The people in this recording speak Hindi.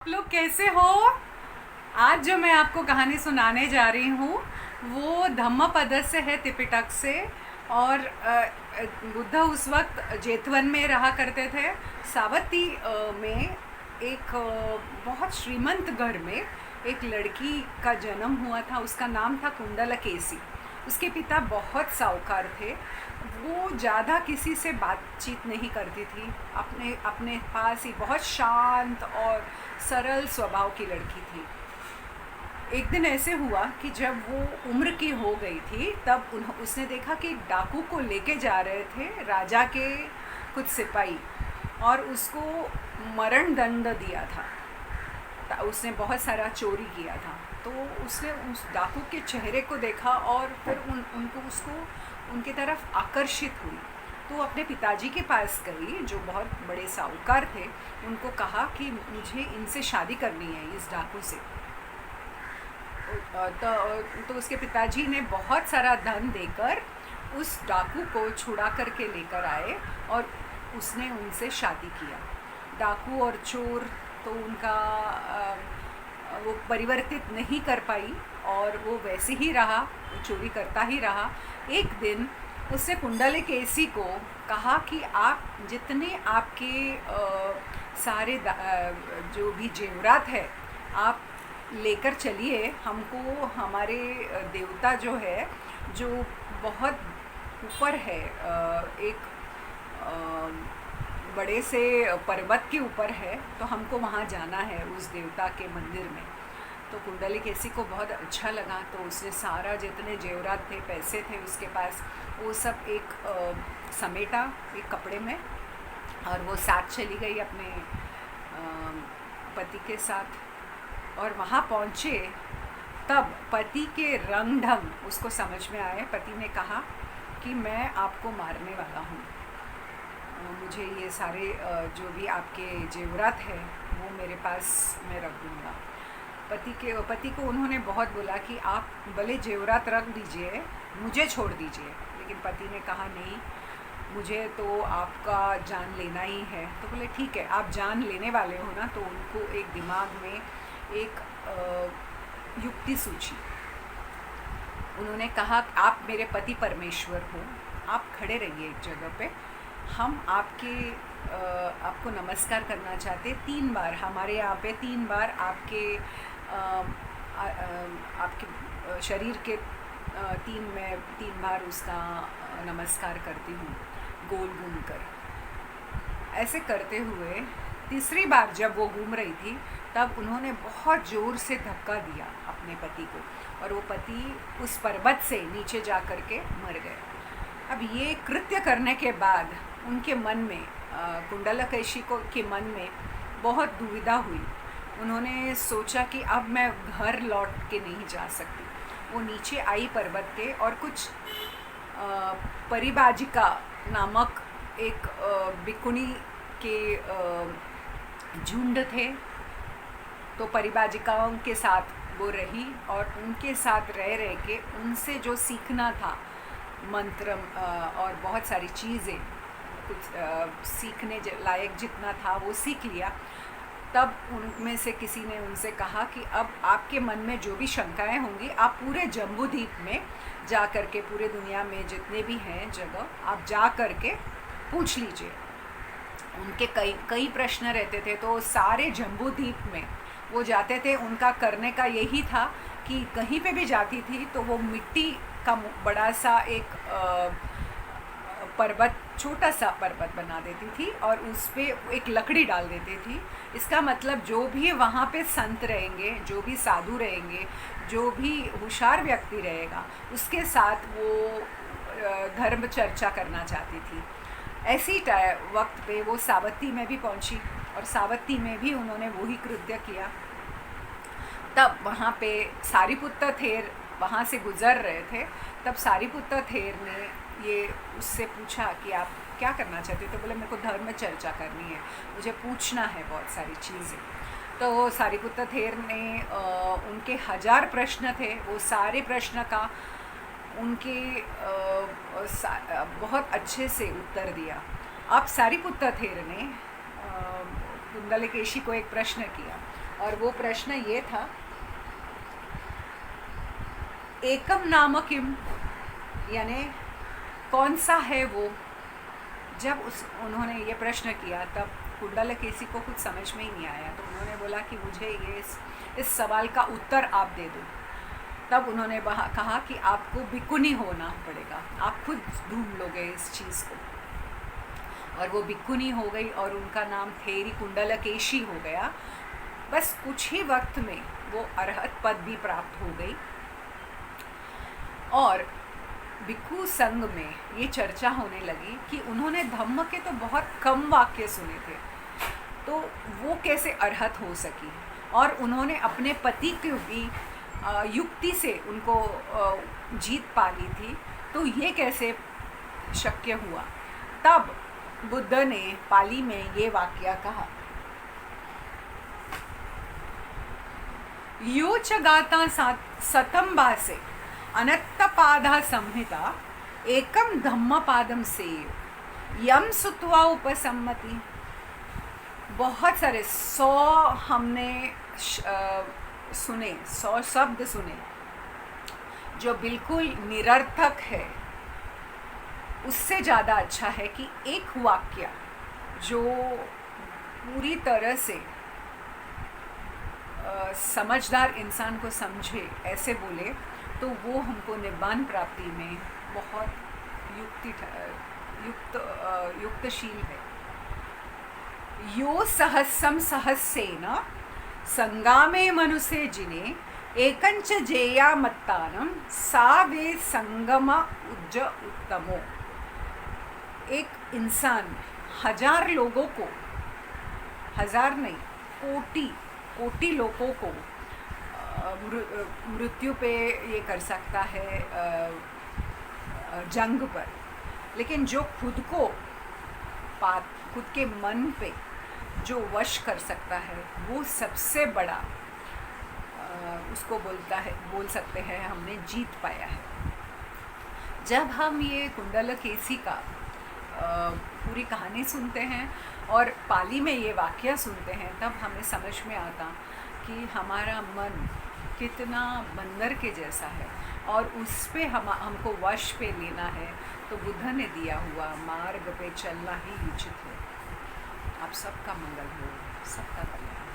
लोग कैसे हो। आज जो मैं आपको कहानी सुनाने जा रही हूँ वो धम्मपद से है, त्रिपिटक से। और बुद्ध उस वक्त जेतवन में रहा करते थे। सावती में एक बहुत श्रीमंत घर में एक लड़की का जन्म हुआ था। उसका नाम था कुंडलकेसी। उसके पिता बहुत साहूकार थे। वो ज़्यादा किसी से बातचीत नहीं करती थी, अपने अपने पास ही बहुत शांत और सरल स्वभाव की लड़की थी। एक दिन ऐसे हुआ कि जब वो उम्र की हो गई थी तब उसने देखा कि एक डाकू को लेके जा रहे थे राजा के कुछ सिपाही, और उसको मरण दंड दिया था। उसने बहुत सारा चोरी किया था। तो उसने उस डाकू के चेहरे को देखा और फिर उनको उसको उनकी तरफ आकर्षित हुई। तो वो अपने पिताजी के पास गई जो बहुत बड़े साहूकार थे। उनको कहा कि मुझे इनसे शादी करनी है, इस डाकू से। तो उसके पिताजी ने बहुत सारा धन देकर उस डाकू को छुड़ा करके लेकर आए और उसने उनसे शादी किया। डाकू और चोर तो उनका वो परिवर्तित नहीं कर पाई और वो वैसे ही रहा, चोरी करता ही रहा। एक दिन उसने कुंडलकेसी को कहा कि आप जितने आपके सारे जो भी जेवरात है आप लेकर चलिए। हमको हमारे देवता जो है, जो बहुत ऊपर है, एक बड़े से पर्वत के ऊपर है, तो हमको वहाँ जाना है उस देवता के मंदिर में। तो कुंडलकेसी को बहुत अच्छा लगा। तो उसने सारा जितने जेवरात थे, पैसे थे उसके पास, वो सब एक समेटा एक कपड़े में, और वो साथ चली गई अपने पति के साथ। और वहाँ पहुँचे तब पति के रंग ढंग उसको समझ में आए। पति ने कहा कि मैं आपको मारने वाला हूँ, मुझे ये सारे जो भी आपके जेवरात है वो मेरे पास मैं रख दूँगा। पति को उन्होंने बहुत बोला कि आप भले जेवरात रख दीजिए, मुझे छोड़ दीजिए। लेकिन पति ने कहा नहीं, मुझे तो आपका जान लेना ही है। तो बोले ठीक है, आप जान लेने वाले हो ना। तो उनको एक दिमाग में एक युक्ति सूझी। उन्होंने कहा आप मेरे पति परमेश्वर हो, आप खड़े रहिए एक जगह पे, हम आपको नमस्कार करना चाहते 3 बार। हमारे यहाँ पे 3 बार आपके शरीर के 3 बार उसका नमस्कार करती हूँ, गोल घूम कर। ऐसे करते हुए तीसरी बार जब वो घूम रही थी तब उन्होंने बहुत ज़ोर से धक्का दिया अपने पति को, और वो पति उस पर्वत से नीचे जा कर के मर गए। अब ये कृत्य करने के बाद उनके मन में, कुंडलकेसी के मन में बहुत दुविधा हुई। उन्होंने सोचा कि अब मैं घर लौट के नहीं जा सकती। वो नीचे आई पर्वत के, और कुछ परिबाजिका नामक एक बिकुनी के झुंड थे। तो परिबाजिकाओं के साथ वो रही और उनके साथ रह के उनसे जो सीखना था मंत्र और बहुत सारी चीज़ें, कुछ सीखने लायक जितना था वो सीख लिया। तब उनमें से किसी ने उनसे कहा कि अब आपके मन में जो भी शंकाएं होंगी आप पूरे जम्बूद्वीप में जा कर के, पूरे दुनिया में जितने भी हैं जगह, आप जा कर के पूछ लीजिए। उनके कई प्रश्न रहते थे, तो सारे जम्बूद्वीप में वो जाते थे। उनका करने का यही था कि कहीं पे भी जाती थी तो वो मिट्टी का बड़ा सा एक पर्वत, छोटा सा पर्वत बना देती थी और उस पर एक लकड़ी डाल देती थी। इसका मतलब जो भी वहाँ पे संत रहेंगे, जो भी साधु रहेंगे, जो भी होशियार व्यक्ति रहेगा, उसके साथ वो धर्म चर्चा करना चाहती थी। ऐसी वक्त पे वो सावती में भी पहुँची, और सावती में भी उन्होंने वही कृत्य किया। तब वहाँ पे सारिपुत्र थेर वहाँ से गुज़र रहे थे। तब सारिपुत्र थेर ने ये उससे पूछा कि आप क्या करना चाहते हो। तो बोले मेरे को धर्म चर्चा करनी है, मुझे पूछना है बहुत सारी चीज़ें। तो सारिपुत्र थेर ने उनके 1000 प्रश्न थे, वो सारे प्रश्न का उनके बहुत अच्छे से उत्तर दिया। अब सारिपुत्र थेर ने कुंडलकेसी को एक प्रश्न किया और वो प्रश्न ये था, एकम नाम किम, यानी कौन सा है वो। जब उन्होंने ये प्रश्न किया तब कुंडलकेसी को कुछ समझ में ही नहीं आया, तो उन्होंने बोला कि मुझे इस सवाल का उत्तर आप दे दो। तब उन्होंने कहा कि आपको भिक्खुनी होना पड़ेगा, आप खुद ढूंढ लोगे इस चीज़ को। और वो भिक्खुनी हो गई और उनका नाम थेरी कुंडलकेशी हो गया। बस कुछ ही वक्त में वो अरहत पद भी प्राप्त हो गई। और भिक्खु संघ में ये चर्चा होने लगी कि उन्होंने धम्म के तो बहुत कम वाक्य सुने थे, तो वो कैसे अरहत हो सकी। और उन्होंने अपने पति को भी युक्ति से उनको जीत पा ली थी, तो ये कैसे शक्य हुआ। तब बुद्ध ने पाली में ये वाक्य कहा, यो च गाता सतम बासे अनत्तपादा संहिता एकम धम्मपादम सेव यम सुत्वा उपसम्मति। बहुत सारे 100 हमने सुने, 100 शब्द सुने जो बिल्कुल निरर्थक है। उससे ज़्यादा अच्छा है कि एक वाक्य जो पूरी तरह से समझदार इंसान को समझे ऐसे बोले, तो वो हमको निब्बान प्राप्ति में बहुत युक्तशील है। यो सहस्रम सहस्रेण संगामे मनुष्य जिने एकंच जेया मत्तानम सा वे संगम उज्ज उत्तमो। एक इंसान 1000 लोगों को, 1000 नहीं, कोटि लोगों को मृत्यु पे ये कर सकता है जंग पर, लेकिन जो खुद के मन पे जो वश कर सकता है, वो सबसे बड़ा उसको बोल सकते हैं हमने जीत पाया है। जब हम ये कुंडलकेसी का पूरी कहानी सुनते हैं और पाली में ये वाक्य सुनते हैं, तब हमें समझ में आता कि हमारा मन कितना बंदर के जैसा है और उस पे हमको वश पे लेना है। तो बुद्ध ने दिया हुआ मार्ग पे चलना ही उचित है। आप सबका मंगल हो, सबका कल्याण।